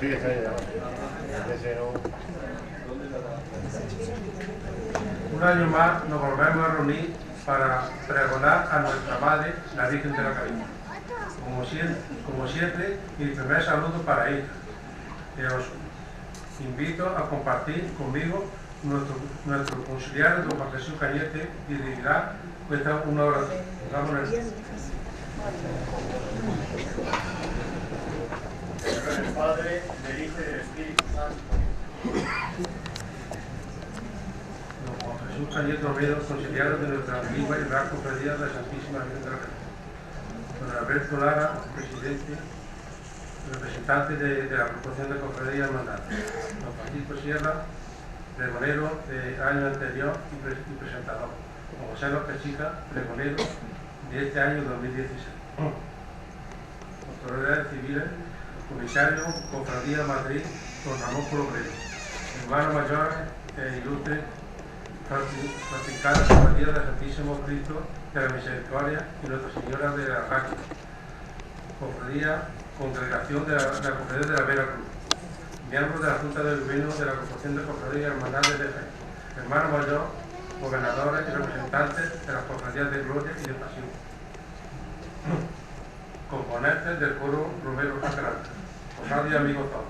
Sí, está ahí. Un año más nos volvemos a reunir para pregonar a nuestra Madre, la Virgen de la Caridad. Como siempre, mi primer saludo para ella. Os invito a compartir conmigo nuestro conciliario, don Juan Jesús Cañete, y dirigirá una oración. El Padre, del Hijo y del Espíritu Santo. Don Juan Jesús Cañete Oviedo, conciliario de nuestra antigua y real cofradía de la Santísima Virgen de la Caridad. Don Alberto Lara, presidente, representante de la Corporación de Cofradía y Hermandad. Don Francisco Sierra, pregonero del año anterior y presentador. Don José López Chica, pregonero de este año 2016. Autoridades civiles, comisario, Cofradía Madrid, don Ramón Colobrero. Hermanos mayores ilustres, franciscanos, Cofradía del Santísimo Cristo de la Misericordia y Nuestra Señora de la Raquia. Cofradía, Congregación de la Cofradía de la Vera Cruz. Miembros de la Junta de Gobierno de la Corporación de Cofradía y Hermandades de Jaén. Hermano mayor, gobernadores y representantes de las cofradías de Gloria y de Pasión. Componentes del coro Romero Sacrante. Cofradía amigos todos.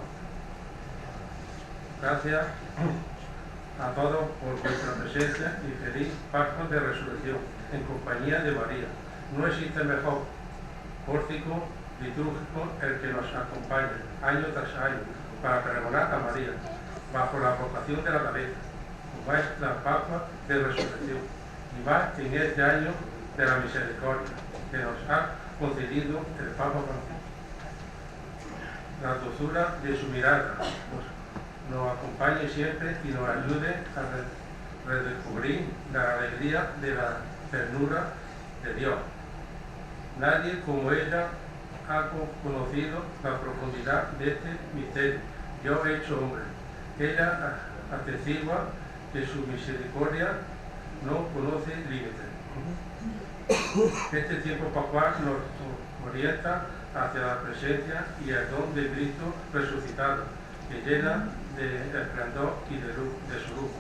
Gracias a todos por vuestra presencia y feliz Pascua de Resurrección en compañía de María. No existe mejor pórtico litúrgico el que nos acompaña año tras año para pregonar a María bajo la vocación de la cabeza, como es la Pascua de Resurrección, y más en este año de la misericordia que nos ha concedido el Papa Francisco. La dulzura de su mirada nos acompañe siempre y nos ayude a redescubrir la alegría de la ternura de Dios. Nadie como ella ha conocido la profundidad de este misterio, Dios hecho hombre. Ella atestigua que su misericordia no conoce límites. Este tiempo pascual nos orienta hacia la presencia y el don de Cristo resucitado, que llena de esplendor y de su luz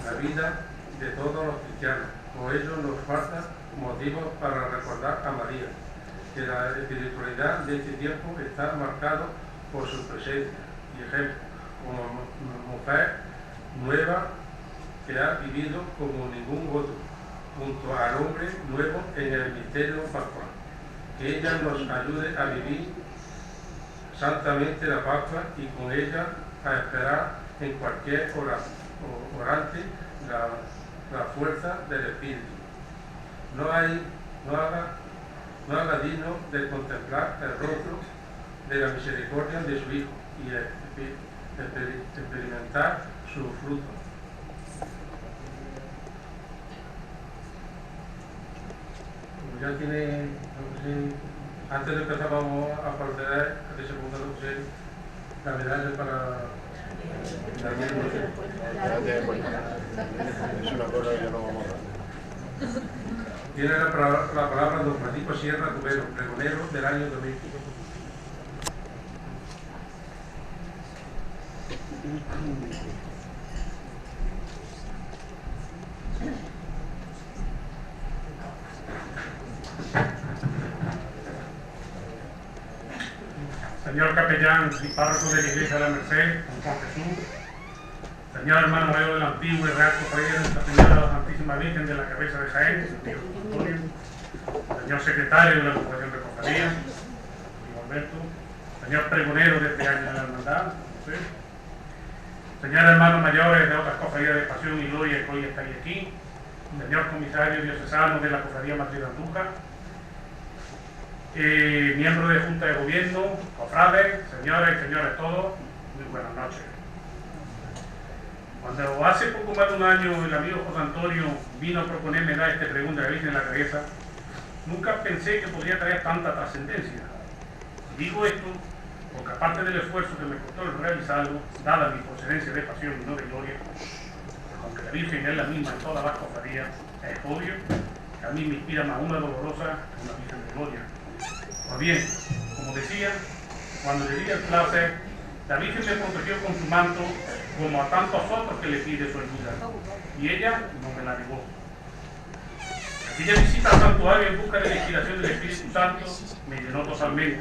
la vida de todos los cristianos. Por ello nos falta motivos para recordar a María, que la espiritualidad de este tiempo está marcado por su presencia y ejemplo, como mujer nueva que ha vivido como ningún otro, junto al hombre nuevo en el misterio pascual. Que ella nos ayude a vivir santamente la Pascua y con ella a esperar en cualquier orante la fuerza del Espíritu. No haga digno de contemplar el rostro de la misericordia de su Hijo y experimentar su fruto. Como ya tiene, antes de empezar vamos a proceder a que se ponga la medalla para Es una cosa que no vamos a hacer. Tiene la palabra don Francisco Sierra Cubero, pregonero del año 2000. Señor capellán y párroco de la Iglesia de la Merced, don Juan Jesús, señor hermano mayor del antiguo y real cofradía de Nuestra Señora de la Santísima Virgen de la Cabeza de Jaén, señor Antonio, señor secretario de la Corporación de Cofradías, señor Alberto, señor pregonero de este año de la Hermandad, José, señor hermanos mayores de otras cofradías de Pasión y Gloria que hoy estáis aquí, señor comisario diocesano de la Cofradía Madrid Andújar, miembros de Junta de Gobierno, cofrades, señores y señores todos, muy buenas noches. Cuando hace poco más de un año el amigo José Antonio vino a proponerme dar este pregón de la Virgen en la cabeza, nunca pensé que podría traer tanta trascendencia. Digo esto porque aparte del esfuerzo que me costó el realizarlo, dada mi procedencia de pasión y no de gloria, aunque la Virgen es la misma en todas las cofradías, es obvio que a mí me inspira más una dolorosa que una Virgen de gloria. Pues bien, como decía, cuando le di el placer La Virgen me protegió con su manto, como a tantos otros que le pide su ayuda, y ella no me la negó. Aquella visita al santuario en busca de la inspiración del Espíritu Santo me llenó totalmente.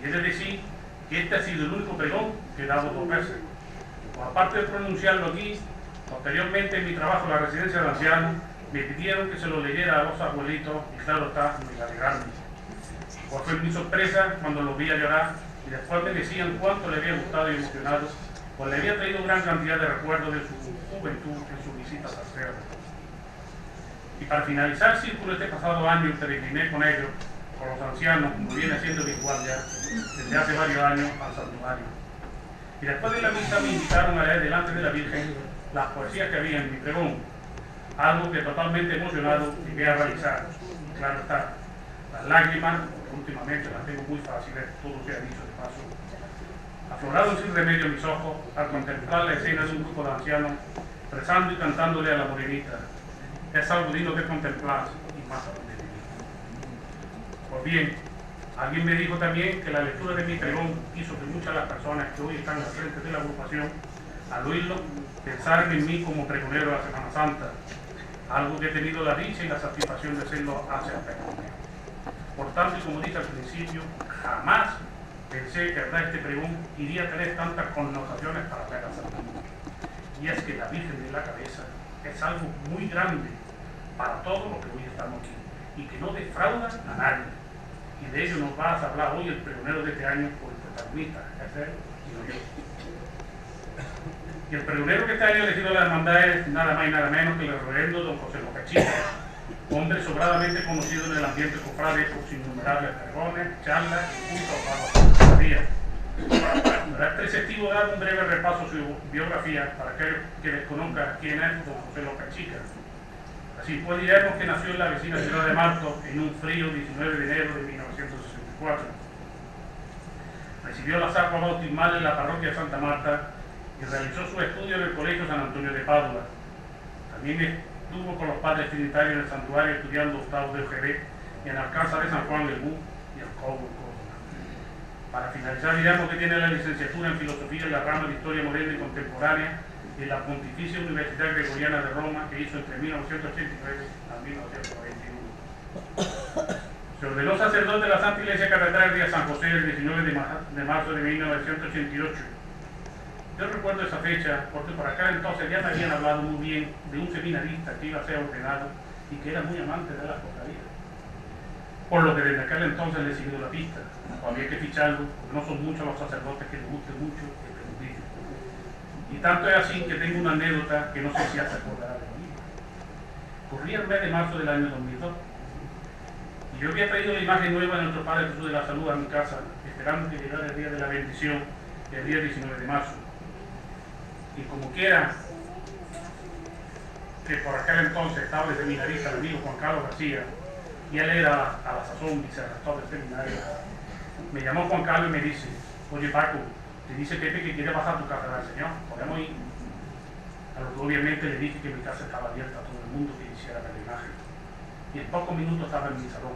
Y es de decir que este ha sido el único pregón que he dado 2 veces. Pues aparte de pronunciarlo aquí, posteriormente en mi trabajo en la residencia de ancianos, me pidieron que se lo leyera a los abuelitos y claro está, me alegraron. Pues fue mi sorpresa cuando los vi a llorar y después me decían cuánto le había gustado y emocionado, pues le había traído gran cantidad de recuerdos de su juventud en sus visitas al cerro. Y para finalizar el círculo este pasado año peregriné con ellos, con los ancianos, como viene siendo habitual ya, desde hace varios años al santuario. Y después de la misa me invitaron a leer delante de la Virgen las poesías que había en mi pregón, algo que totalmente emocionado llegué a realizar. Y claro está, las lágrimas, porque últimamente las tengo muy fáciles, todo se ha dicho de paso, afloraron sin remedio mis ojos al contemplar la escena de un grupo de ancianos rezando y cantándole a la morenita. Es algo digno de contemplar y más aún de vivir. Pues bien, alguien me dijo también que la lectura de mi pregón hizo que muchas de las personas que hoy están al frente de la agrupación, al oírlo, pensaran en mí como pregonero de la Semana Santa, algo que he tenido la dicha y la satisfacción de hacerlo hace apenas un mes. Por tanto, y como dije al principio, jamás pensé que este pregón iría a tener tantas connotaciones para la Santa. Y es que la Virgen de la Cabeza es algo muy grande para todos los que hoy estamos aquí y que no defrauda a nadie. Y de ello nos va a hablar hoy el pregonero de este año por el protagonista, es él y no yo. Y el pregonero que este año ha elegido la hermandad es nada más y nada menos que el reverendo don José López Chico, hombre sobradamente conocido en el ambiente cofrade por sus innumerables pregones, charlas y puntos bajo la día. Para este preceptivo dar un breve repaso a su biografía para aquellos que desconozcan quién es don José López Chico. Así pues diremos que nació en la vecina ciudad de Marto en un frío 19 de enero de 1964. Recibió las aguas bautismales en la parroquia de Santa Marta y realizó su estudio en el Colegio San Antonio de Padua. También estuvo con los padres trinitarios en el santuario estudiando octavos de UGB y en la Alcázar de San Juan del Bú y el Cobo en Córdoba. Para finalizar diremos que tiene la licenciatura en Filosofía en la rama de Historia Moderna y Contemporánea en la Pontificia Universidad Gregoriana de Roma, que hizo entre 1989 a 1991. Se ordenó sacerdote de la Santa Iglesia Catedral de San José el 19 de marzo de 1988. Yo recuerdo esa fecha porque por acá entonces ya me habían hablado muy bien de un seminarista que iba a ser ordenado y que era muy amante de las cofradías. Por lo que desde aquel entonces le he seguido la pista. Había que ficharlo, porque no son muchos los sacerdotes que les guste mucho el periodismo. Y tanto es así que tengo una anécdota que no sé si ya se acordará de mí. Corría el mes de marzo del año 2002. Y yo había traído la imagen nueva de nuestro Padre Jesús de la Salud a mi casa, esperando que llegara el día de la bendición, el día 19 de marzo. Y como quiera, que por aquel entonces estaba el seminarista, el amigo Juan Carlos García, y él era a la sazón vicerrector del seminario. Me llamó Juan Carlos y me dice: oye Paco, te dice Pepe que quiere bajar tu casa del Señor, ¿podemos ir? A lo que obviamente le dije que mi casa estaba abierta a todo el mundo que quisiera ver la imagen. Y en pocos minutos estaba en mi salón,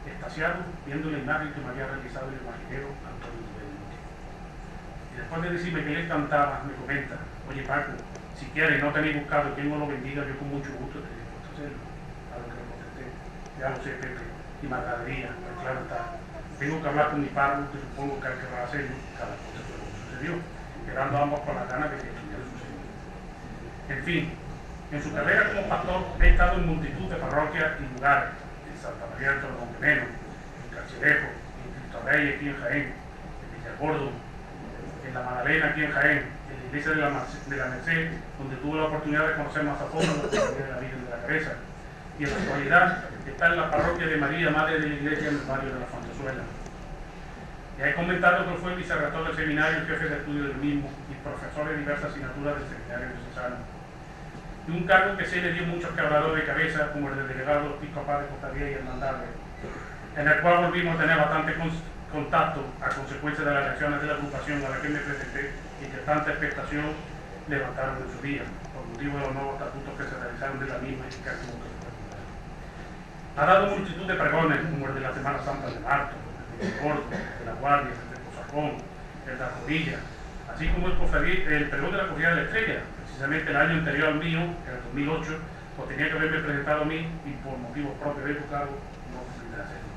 extasiado, viendo la imagen que me había realizado el imaginero Antonio Duque. Y después de decirme que le encantaba, me comenta: oye Paco, si quieres no tenéis buscado, que Dios lo bendiga, yo con mucho gusto te dispuesto a hacerlo. A lo que le contesté: ya lo sé Pepe, y me agradaría, pues claro está. Tengo que hablar con mi párroco, que supongo que hay que hacerlo, cada cosa fue lo que sucedió, quedando ambos con las ganas de que estuviera sucediendo. En fin, en su carrera como pastor he estado en multitud de parroquias y lugares, en Santa María del Montenegro, en Carcerejo, en Cristo Rey aquí en Jaén, en Villargordo, en La Magdalena aquí en Jaén, en la iglesia de la Merced, donde tuve la oportunidad de conocer más a fondo la teología de la Virgen de la Cabeza. Y en la actualidad está en la parroquia de María, Madre de la Iglesia, en el barrio de la Fontezuela. Ya he comentado que fue vicerrector del seminario, jefe de estudio del mismo y profesor de diversas asignaturas del seminario diocesano. Y un cargo que se le dio muchos quebraderos de cabeza, como el de delegado episcopal de Cofradía y Hermandades, en el cual volvimos a tener bastante contacto a consecuencia de las reacciones de la agrupación a la que me presenté y que tanta expectación levantaron en su día, por motivo de los nuevos estatutos que se realizaron de la misma y que casi mucho. Ha dado multitud de pregones, como el de la Semana Santa de Marto, de Córdoba, de La Guardia, de Posajón, el de Arrodilla, así como el pregón de la Cofradía de la Estrella. Precisamente el año anterior al mío, que era el 2008, pues tenía que haberme presentado a mí y por motivos propios de tu cargo no pude hacerlo.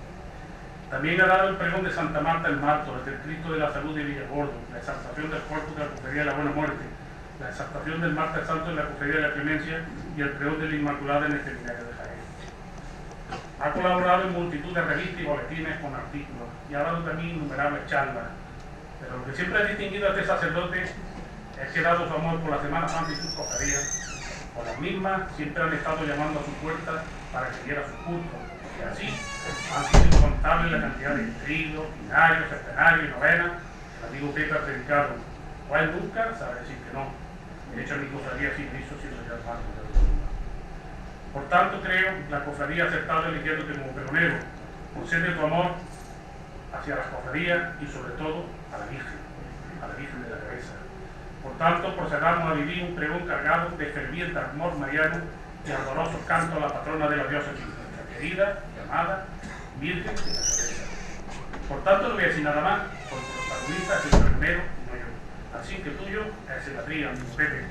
También ha dado el pregón de Santa Marta el Marto, el del Cristo de la Salud de Villagordo, la exaltación del cuerpo de la Cofradía de la Buena Muerte, la exaltación del Martes Santo de la Cofradía de la Clemencia y el pregón de la Inmaculada en el Seminario de Jaén. Ha colaborado en multitud de revistas y boletines con artículos y ha dado también innumerables charlas. Pero lo que siempre ha distinguido a este sacerdote es que, dado su amor por la Semana Santa y sus cofradías, por las mismas siempre han estado llamando a su puerta para que diera su culto. Y así han sido incontables la cantidad de tridos, binarios, centenarios y novenas que el amigo Pepe ha predicado. O él nunca sabe decir que no. De hecho, mi cofradía sí lo hizo siendo ya el marco de la columna. Por tanto, creo la cofradía ha aceptado eligiéndote como pregonero. Concede tu amor hacia las cofradías y sobre todo a la Virgen de la Cabeza. Por tanto, procedamos a vivir un pregón cargado de ferviente amor mariano y ardorosos cantos a la patrona de la diócesis, nuestra querida y amada Virgen de la Cabeza. Por tanto, no voy a decir nada más, porque el protagonista es el pregonero y no yo. Así que tuyo es el amigo Pepe.